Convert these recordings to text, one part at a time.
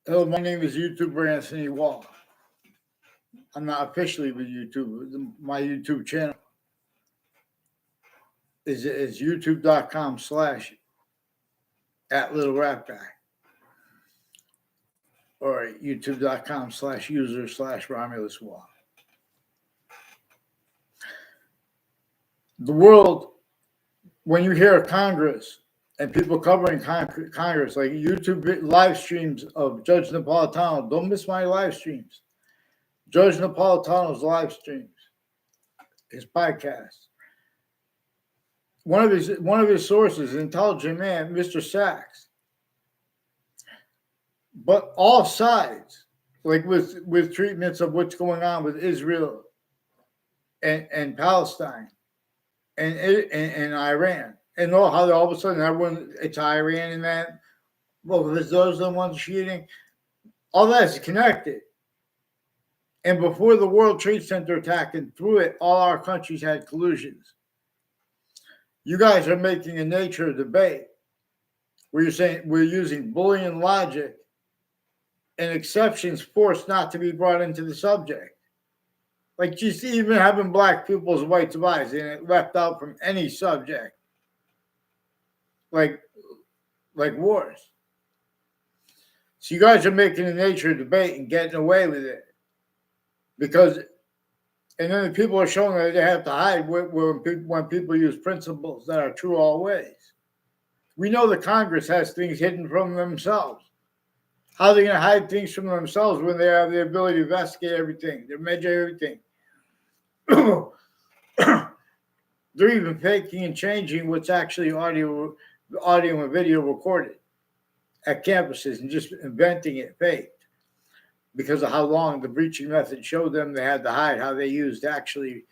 Hello, my name is YouTuber Anthony Wall. I'm not officially with YouTube. My YouTube channel is youtube.com/ at Little Rap Guy or youtube.com/user/Romulus Wall. The world, when you hear Congress and people covering Congress, like YouTube live streams of Judge Napolitano, don't miss my live streams. Judge Napolitano's live streams, his podcast. One of his sources, intelligent man, Mr. Sachs. But all sides, like with treatments of what's going on with Israel and Palestine and Iran, and how all of a sudden everyone it's Iran and that. Well, because those are the ones shooting. All that's connected. And before the World Trade Center attack and through it, all our countries had collusions. You guys are making a nature debate where you're saying we're using Boolean logic and exceptions forced not to be brought into the subject. Like just even having black people's whites of eyes and it left out from any subject. Like wars. So you guys are making a nature debate and getting away with it. Because and then the people are showing that they have to hide when people use principles that are true always. We know the Congress has things hidden from themselves. How are they going to hide things from themselves when they have the ability to investigate everything? They measure everything. They're even faking and changing what's actually audio and video recorded at campuses and just inventing it faked because of how long the breaching method showed them they had to hide how they used actually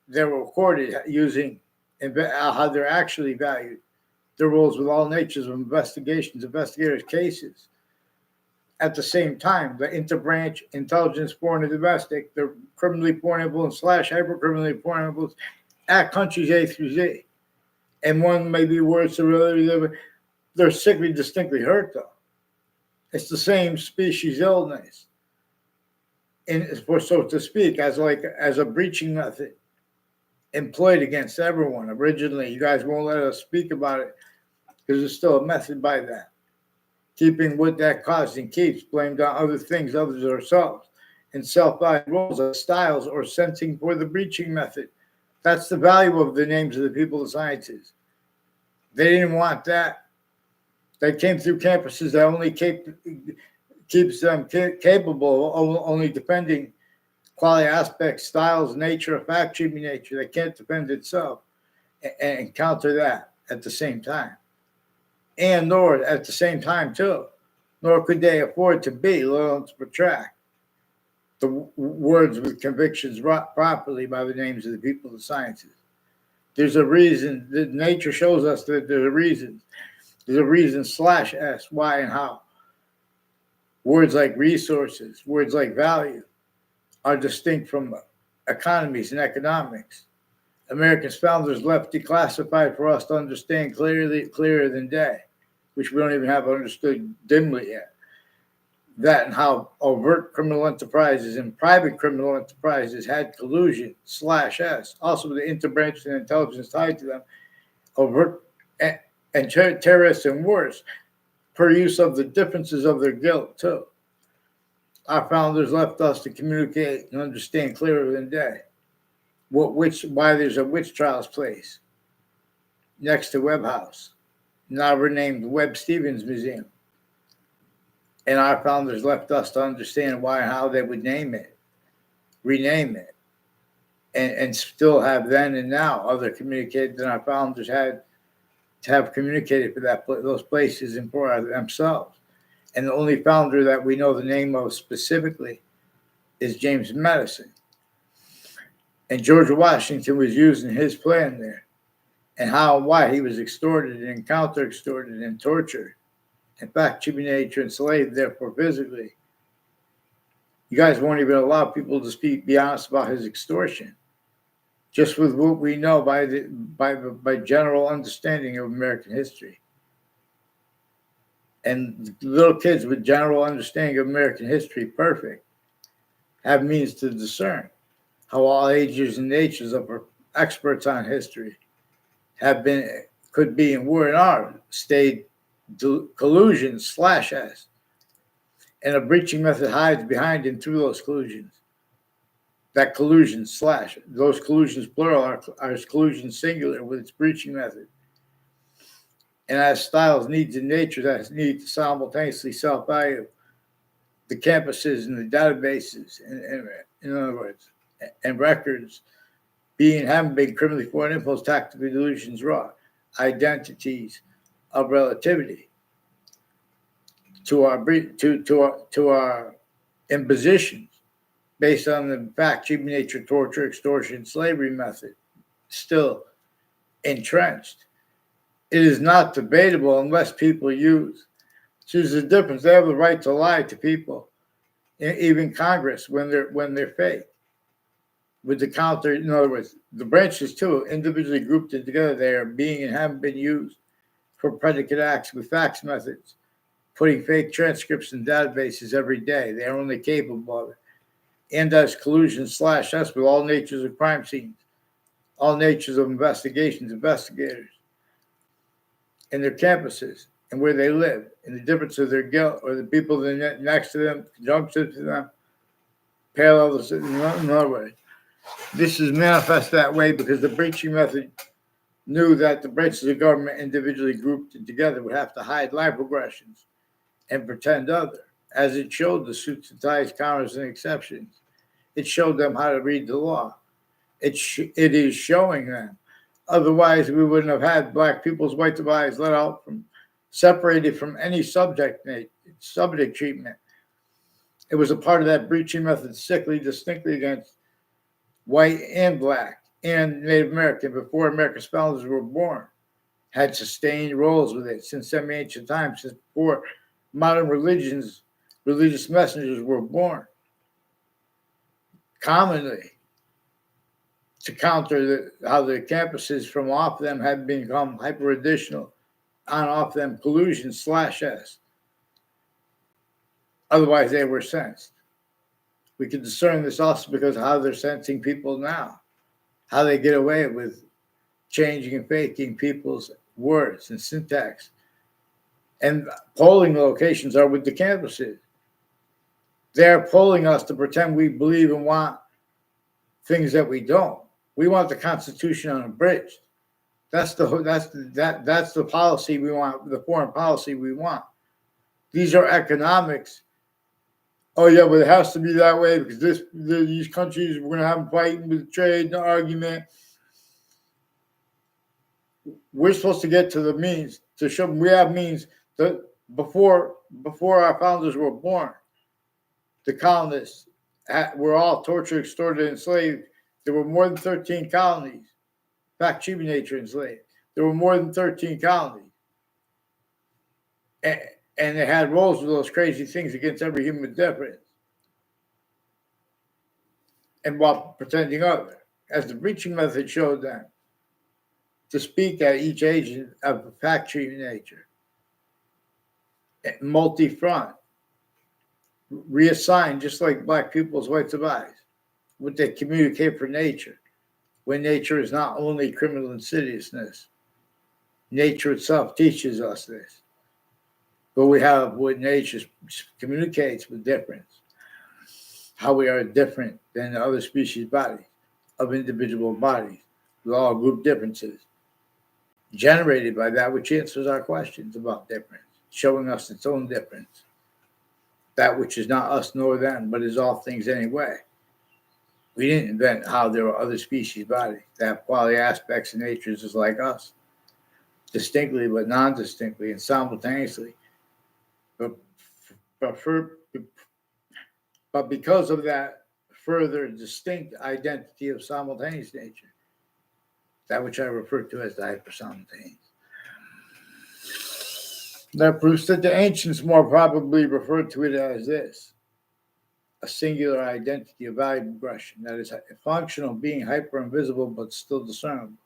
they were recorded using and how they're actually valued. Their roles with all natures of investigators' cases. At the same time, the interbranch intelligence, foreign and domestic, the criminally foreign influence / hyper-criminally foreign influence at countries A through Z. And one may be worse than the other. They're sickly, distinctly hurt, though. It's the same species illness, so to speak, as a breaching method employed against everyone originally. You guys won't let us speak about it because it's still a method by that. Keeping what that caused and keeps blamed on other things other than ourselves and self-valued roles as styles or sensing for the breaching method. That's the value of the names of the people of sciences. They didn't want that. They came through campuses that only keeps them capable, only defending quality aspects, styles, nature, fact-sheeting nature. They can't defend itself and counter that at the same time. And nor at the same time, too, nor could they afford to be, let alone to protract the words with convictions properly by the names of the people of the sciences. There's a reason that nature shows us that there's a reason. There's a reason /S, why, and how. Words like resources, words like value are distinct from economies and economics. America's founders left declassified for us to understand clearer than day, which we don't even have understood dimly yet. That and how overt criminal enterprises and private criminal enterprises had collusion /S, also the interbranch and intelligence tied to them, overt and terrorists and worse, per use of the differences of their guilt too. Our founders left us to communicate and understand clearer than day. Why there's a witch trials place next to Webb House, now renamed Webb Stevens Museum. And our founders left us to understand why and how they would rename it, and still have then and now other communicated than our founders had to have communicated for those places and for themselves. And the only founder that we know the name of specifically is James Madison. And George Washington was using his plan there, and how and why he was extorted and counter-extorted and tortured, in fact, human nature enslaved, therefore physically. You guys won't even allow people to be honest about his extortion, just with what we know by general understanding of American history. And little kids with general understanding of American history, perfect, have means to discern how all ages and natures of experts on history have been, could be, and were and are stayed collusions /s, and a breaching method hides behind and through those collusions. That collusion / those collusions plural are collusions singular with its breaching method, and as styles, needs, and nature that need to simultaneously self-value the campuses and the databases, and in other words, and records being haven't been criminally foreign impulse tactical delusions raw identities of relativity to our impositions based on the fact, human nature, torture, extortion, slavery method still entrenched. It is not debatable unless people use. There's a difference. They have the right to lie to people, even Congress, when they're fake. With the counter, in other words, the branches too, individually grouped together, they are being and haven't been used for predicate acts with fax methods, putting fake transcripts in databases every day. They are only capable of it. And as collusion /s with all natures of crime scenes, all natures of investigations, investigators, and their campuses, and where they live, and the difference of their guilt, or the people that are next to them, conjunctive to them, parallel to, in other words. This is manifest that way because the breaching method knew that the branches of government individually grouped together would have to hide life regressions and pretend other, as it showed the suits and ties, counters, and exceptions. It showed them how to read the law. It is showing them. Otherwise, we wouldn't have had black people's white eyes let out from, separated from any subject treatment. It was a part of that breaching method, sickly, distinctly against white and black and Native American before America's founders were born, had sustained roles with it since semi-ancient times, since before modern religious messengers were born. Commonly, to counter how the campuses from off them had become hyper-additional, on off them collusion /s. Otherwise, they were sensed. We can discern this also because of how they're sensing people now, how they get away with changing and faking people's words and syntax. And polling locations are with the campuses. They're polling us to pretend we believe and want things that we don't. We want the Constitution unabridged. That's the policy we want, the foreign policy we want. These are economics. Oh yeah, but it has to be that way because these countries, we're gonna have them fighting with trade and argument. We're supposed to get to the means to show we have means that before our founders were born, the colonists were all tortured, extorted, enslaved. There were more than 13 colonies. In fact, human nature enslaved. There were more than 13 colonies. And they had roles with those crazy things against every human difference. And while pretending other, as the breaching method showed them, to speak at each agent of a factory nature, multi-front, reassigned just like black people's whites of eyes, what they communicate for nature, when nature is not only criminal insidiousness. Nature itself teaches us this. But we have what nature communicates with difference, how we are different than the other species bodies, of individual bodies, with all group differences, generated by that which answers our questions about difference, showing us its own difference, that which is not us nor them, but is all things anyway. We didn't invent how there are other species bodies that have quality aspects and natures just like us, distinctly but non-distinctly and simultaneously. But because of that further distinct identity of simultaneous nature, that which I refer to as the hypersimultaneous. That proves that the ancients more probably referred to it as this: a singular identity of value progression that is functional, being hyper invisible but still discernible.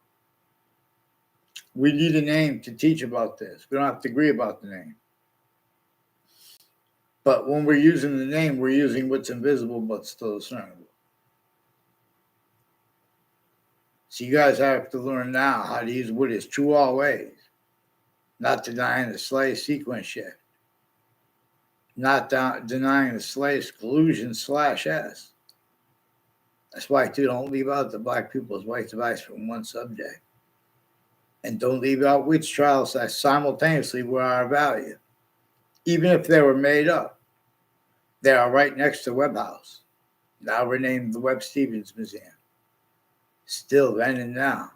We need a name to teach about this. We don't have to agree about the name. But when we're using the name, we're using what's invisible but still discernible. So you guys have to learn now how to use what is true always, not denying the slightest sequence shift, not denying the slightest collusion /S. That's why, too, don't leave out the black people's rights advice from one subject. And don't leave out witch trials that simultaneously were our value. Even if they were made up, they are right next to Webb House, now renamed the Webb Stevens Museum. Still then and now,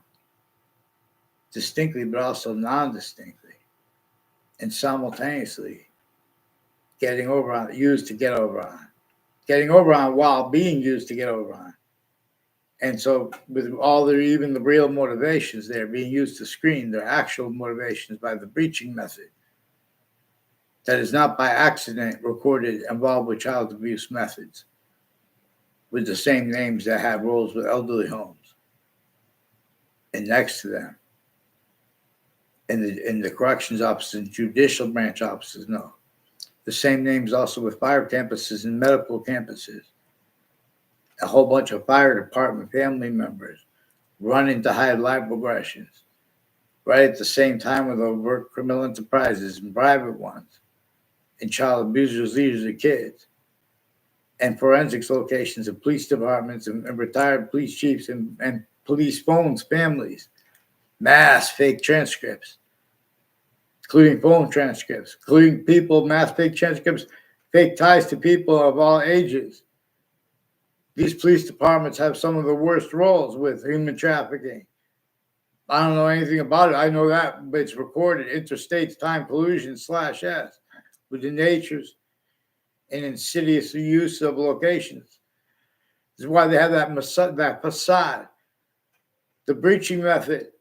distinctly but also non-distinctly, and simultaneously used to get over on while being used to get over on. And so with all even the real motivations there being used to screen their actual motivations by the breaching method that is not by accident recorded involved with child abuse methods with the same names that have roles with elderly homes and next to them in the corrections offices and judicial branch offices. No, the same names also with fire campuses and medical campuses. A whole bunch of fire department family members running to hide live progressions right at the same time with overt criminal enterprises and private ones and child abusers, leaders of kids and forensics locations and police departments and retired police chiefs and police phones, families, mass fake transcripts, including phone transcripts, including people, mass fake transcripts, fake ties to people of all ages. These police departments have some of the worst roles with human trafficking. I don't know anything about it. I know that, but it's recorded. Interstate time collusion /S with the natures and insidious use of locations. This is why they have that facade. The breaching method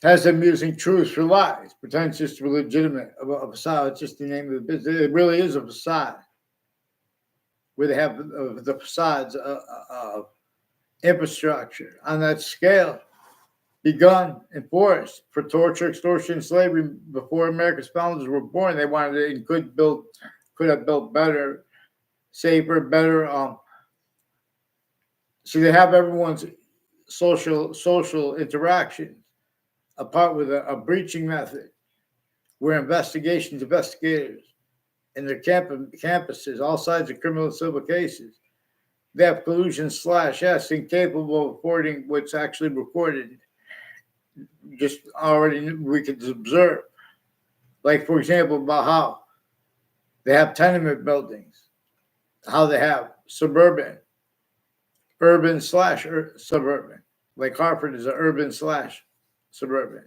has them using truth for lies, pretends just to be legitimate. A facade, it's just the name of the business. It really is a facade where they have the facades of infrastructure on that scale begun, enforced for torture, extortion, slavery before America's founders were born. They wanted it and could have built better, safer, better. So they have everyone's social interactions apart with a breaching method where investigators in their campuses, all sides of criminal and civil cases, they have collusions /S incapable of reporting what's actually recorded. Just already we could observe. Like, for example, about how they have tenement buildings, how they have suburban, urban / suburban. Like Hartford is an urban / suburban.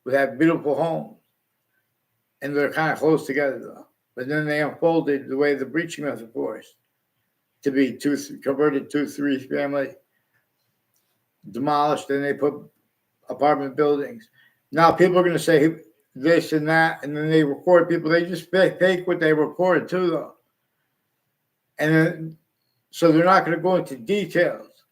We have beautiful homes, and they're kind of close together, though. But then they unfolded the way the breaching method forced to be converted 2-3 family, demolished, and they put apartment buildings. Now people are going to say this and that, and then they record people. They just fake what they record too, though. And then, so they're not going to go into details.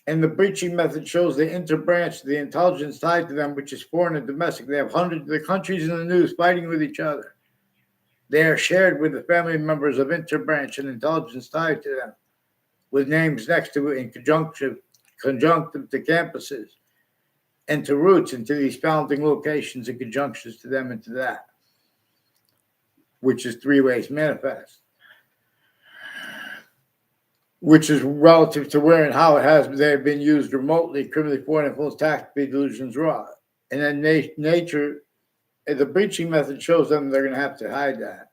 And the breaching method shows the interbranch, the intelligence tied to them, which is foreign and domestic. They have hundreds of the countries in the news fighting with each other. They are shared with the family members of interbranch and intelligence tied to them, with names next to it in conjunctive to campuses and to roots into these founding locations and conjunctions to them and to that, which is three ways manifest, which is relative to where and how they have been used remotely, criminally foreign influence, tactically, delusions raw. And then nature, the breaching method shows them they're going to have to hide that.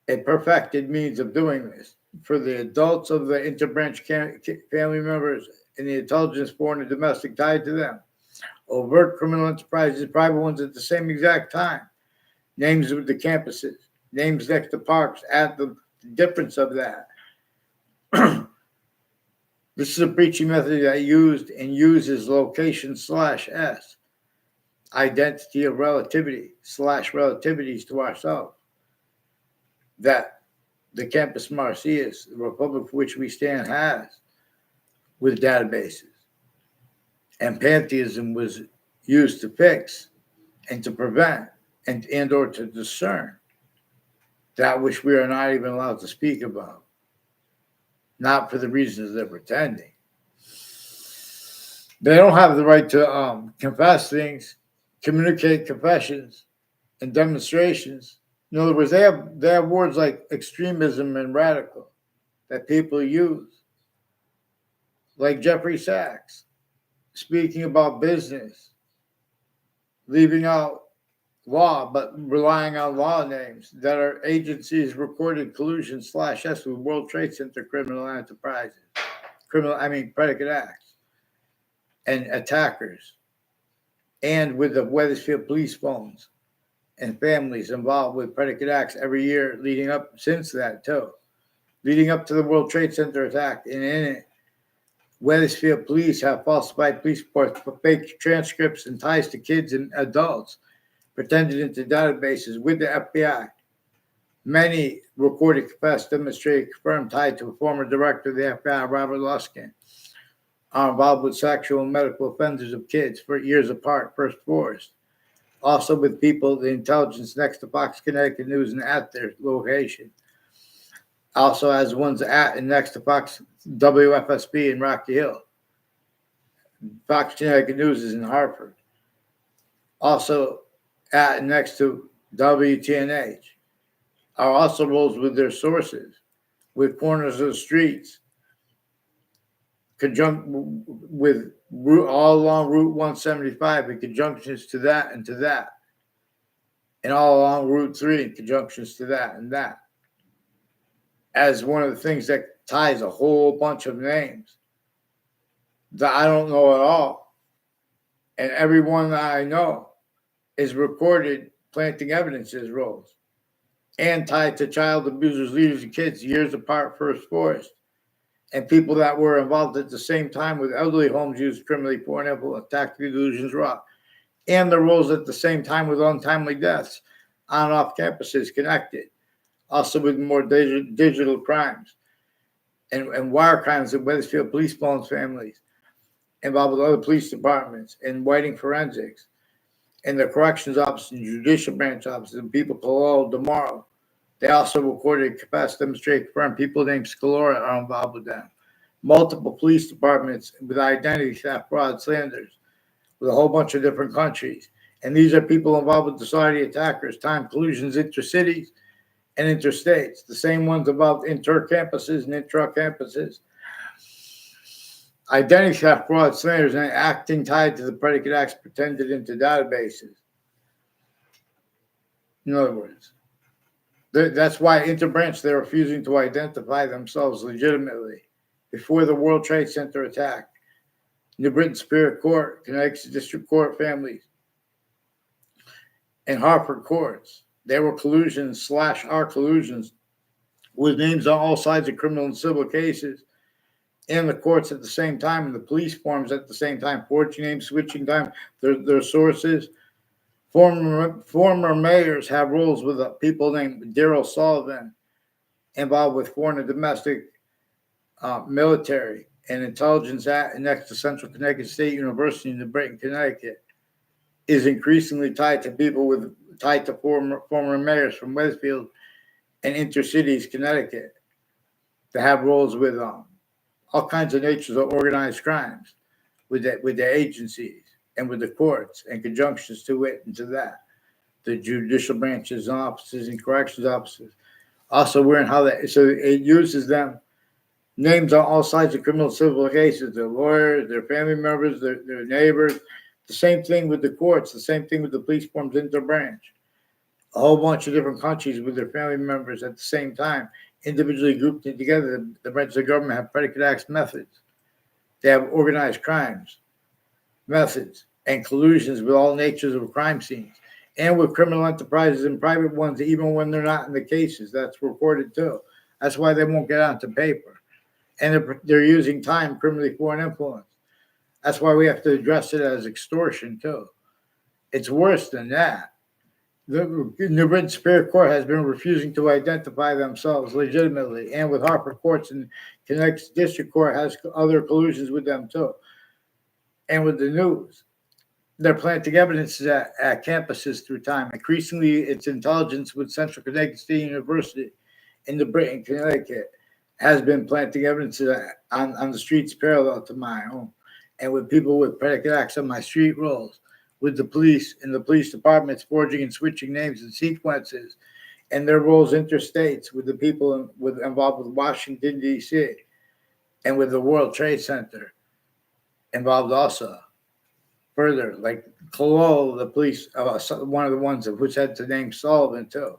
A perfected means of doing this for the adults of the interbranch family members and the intelligence foreign and domestic tied to them. Overt criminal enterprises, private ones at the same exact time. Names of the campuses, names next to parks, add the difference of that. This is a breaching method that used and uses location /S, identity of relativity /relativities to ourselves. That the Campus Marcius, the republic for which we stand, has with databases. And pantheism was used to fix and to prevent and or to discern that which we are not even allowed to speak about, not for the reasons they're pretending. They don't have the right to confess things, communicate confessions and demonstrations. In other words, they have words like extremism and radical that people use, like Jeffrey Sachs speaking about business, leaving out law, but relying on law names that are agencies recorded collusion/S with World Trade Center criminal enterprises, predicate acts and attackers, and with the Wethersfield police phones and families involved with predicate acts every year leading up since that too, leading up to the World Trade Center attack. And in it, Wethersfield police have falsified police reports for fake transcripts and ties to kids and adults pretended into databases with the FBI. Many recorded, confessed, demonstrated, confirmed tied to a former director of the FBI, Robert Luskin, are involved with sexual and medical offenders of kids for years apart, first forced. Also with people, the intelligence next to Fox Connecticut News and at their location. Also as ones at and next to Fox WFSB in Rocky Hill. Fox Connecticut News is in Hartford. Also at and next to WTNH are also roles with their sources, with corners of the streets, conjunct with all along Route 175 in conjunctions to that and to that, and all along Route 3 in conjunctions to that and that, as one of the things that ties a whole bunch of names that I don't know at all. And everyone that I know is recorded planting evidence as roles and tied to child abusers, leaders, and kids years apart, first forced. And people that were involved at the same time with elderly homes used criminally, foreign influence, tactical delusions, raw, and the roles at the same time with untimely deaths on and off campuses connected. Also with more digital crimes and wire crimes in Wethersfield police phones families involved with other police departments and Whiting forensics and the corrections office and judicial branch offices and people called tomorrow. They also recorded, confessed, demonstrated, confirmed people named Scalora are involved with them. Multiple police departments with identity theft, fraud, slanders, with a whole bunch of different countries. And these are people involved with society attackers, time collusions, intercities and interstates. The same ones involved inter-campuses and intra-campuses. Identity theft, fraud, slanders, and acting tied to the predicate acts pretended into databases. In other words, that's why interbranch, they're refusing to identify themselves legitimately. Before the World Trade Center attack, New Britain Superior Court, Connecticut District Court families, and Hartford courts, they were collusions/are collusions with names on all sides of criminal and civil cases in the courts at the same time, and the police forms at the same time, forging names, switching time, their sources. Former mayors have roles with people named Daryl Sullivan involved with foreign and domestic military and intelligence at and next to Central Connecticut State University in New Britain, Connecticut, is increasingly tied to people tied to former mayors from Westfield and Intercities, Connecticut, that have roles with all kinds of natures of organized crimes with the agencies and with the courts and conjunctions to it and to that, the judicial branches and offices and corrections officers. Also, we're in how that, so it uses them, names on all sides of criminal and civil cases, their lawyers, their family members, their neighbors. The same thing with the courts, the same thing with the police forms interbranch. A whole bunch of different countries with their family members at the same time, individually grouped together. The branches of government have predicate acts methods. They have organized crimes methods and collusions with all natures of crime scenes and with criminal enterprises and private ones, even when they're not in the cases. That's reported too. That's why they won't get onto paper. And they're using time, criminally foreign influence. That's why we have to address it as extortion too. It's worse than that. The New Britain Superior Court has been refusing to identify themselves legitimately, and with Hartford courts and Connecticut District Court has other collusions with them too. And with the news, They're planting evidence at campuses through time. Increasingly, it's intelligence with Central Connecticut State University in the Britain, Connecticut, has been planting evidence on the streets parallel to my home, and with people with predicate acts on my street rolls, with the police and the police departments forging and switching names and sequences, and their roles interstates with the people involved with Washington D.C. and with the World Trade Center involved also. Further, like Collusions, the police, one of the ones of which had the name Sullivan too,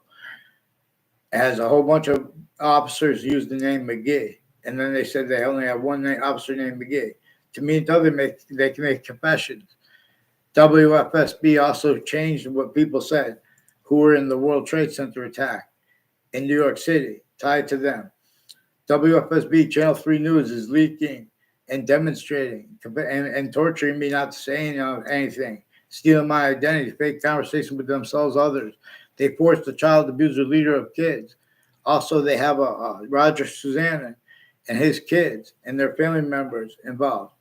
has a whole bunch of officers use the name McGee, and then they said they only have one officer named McGee. To me, until they can make confessions. WFSB also changed what people said who were in the World Trade Center attack in New York City, tied to them. WFSB Channel 3 News is leaking and demonstrating and torturing me not to say anything, stealing my identity, fake conversation with themselves, others. They forced the child abuser leader of kids. Also, they have a Roger Susanna and his kids and their family members involved.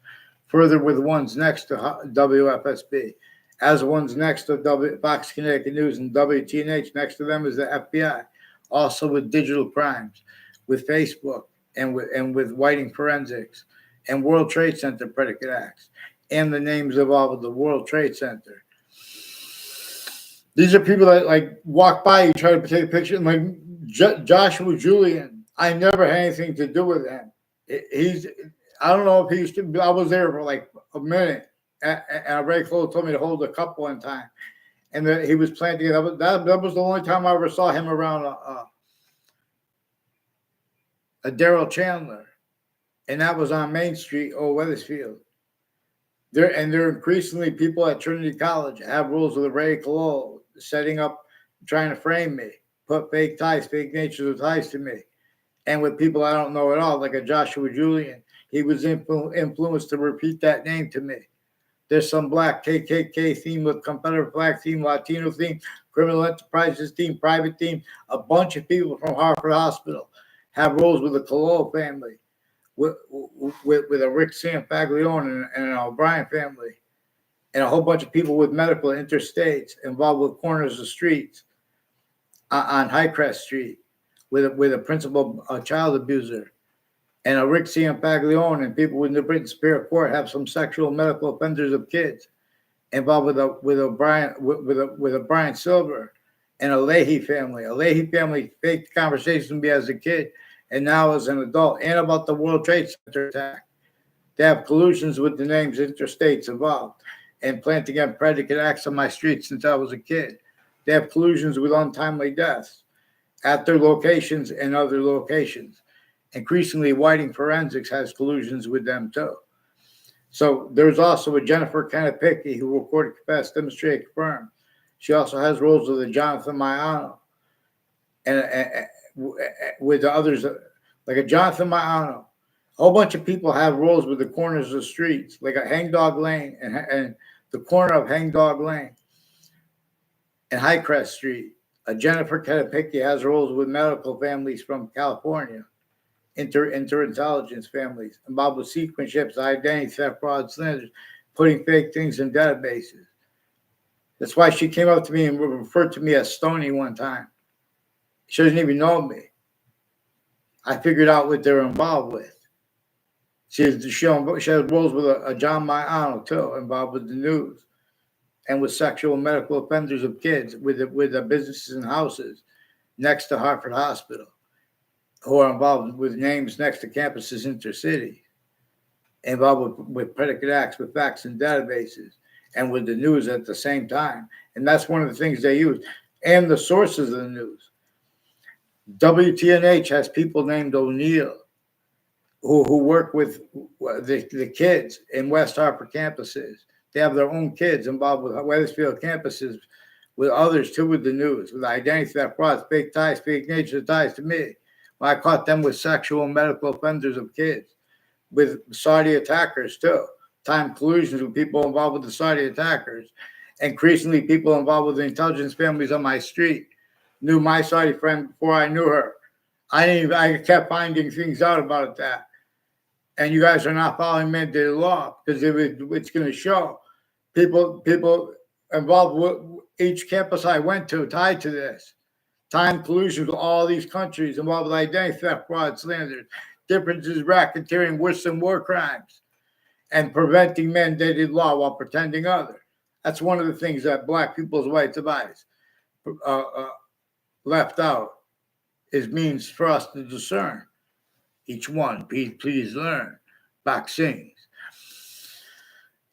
Further, with ones next to WFSB, as ones next to Fox Connecticut News and WTNH, next to them is the FBI. Also with digital crimes, with Facebook and with Whiting Forensics and World Trade Center predicate acts, and the names of all of the World Trade Center. These are people that like walk by you, try to take a picture, and like Joshua Julian. I never had anything to do with him. I don't know if he used to. I was there for like a minute, and Ray Cole told me to hold a cup one time, and that he was planting. That was the only time I ever saw him around a Daryl Chandler, and that was on Main Street, Old Weathersfield. There increasingly people at Trinity College have rules with Ray Cole setting up, trying to frame me, put fake ties, fake natures of ties to me, and with people I don't know at all, like a Joshua Julian. He was influenced to repeat that name to me. There's some black KKK theme with Confederate flag theme, Latino theme, criminal enterprises theme, private theme. A bunch of people from Hartford Hospital have roles with the Collusions family, with a Rick Sanfaglione and an O'Brien family, and a whole bunch of people with medical interstates involved with corners of streets on Highcrest Street, with a principal child abuser. And a Rick Sanfaglione and people in the Britain Superior Court have some sexual medical offenders of kids involved with a Brian Silver and a Leahy family. A Leahy family faked conversations with me as a kid and now as an adult, and about the World Trade Center attack. They have collusions with the names interstates involved and planting on predicate acts on my street since I was a kid. They have collusions with untimely deaths at their locations and other locations. Increasingly, Whiting Forensics has collusions with them too. So there's also a Jennifer Kanapicki who recorded, confessed, demonstrated, confirmed. She also has roles with a Jonathan Maiano and with the others, like a Jonathan Maiano. A whole bunch of people have roles with the corners of the streets, like a Hangdog Lane and the corner of Hangdog Lane and Highcrest Street. A Jennifer Kanapicki has roles with medical families from California. Interintelligence families involved with sequence ships, identity theft, fraud, slanders, putting fake things in databases. That's why she came up to me and referred to me as Stony one time. She doesn't even know me. I figured out what they're involved with. She has roles with a John Maiano too, involved with the news and with sexual medical offenders of kids with the businesses and houses next to Hartford Hospital, who are involved with names next to campuses intercity, involved with predicate acts, with facts and databases, and with the news at the same time. And that's one of the things they use. And the sources of the news. WTNH has people named O'Neill who work with the kids in West Hartford campuses. They have their own kids involved with Weathersfield campuses, with others too, with the news, with identity theft, fraud, fake ties, fake nature ties to me. I caught them with sexual and medical offenders of kids, with Saudi attackers too. Time collusions with people involved with the Saudi attackers. Increasingly, people involved with the intelligence families on my street knew my Saudi friend before I knew her. I kept finding things out about that. And you guys are not following mandated law because it's going to show. people involved with each campus I went to tied to this. Time collusion with all these countries involved with identity theft, fraud, slanders, differences, racketeering, worse than war crimes, and preventing mandated law while pretending other. That's one of the things that Black people's rights advice left out is means for us to discern. Each one, please learn. Vaccines.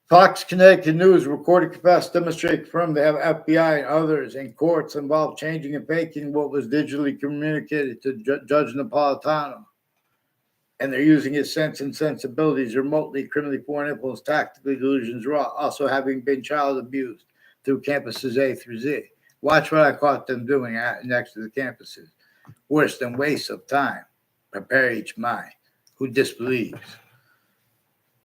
Fox Connecticut News recorded capacity demonstrate confirmed they have FBI and others in courts involved changing and faking what was digitally communicated to Judge Napolitano. And they're using his sense and sensibilities remotely, criminally foreign influence, tactically delusions raw, also having been child abused through campuses A through Z. Watch what I caught them doing next to the campuses. Worse than waste of time. Prepare each mind who disbelieves.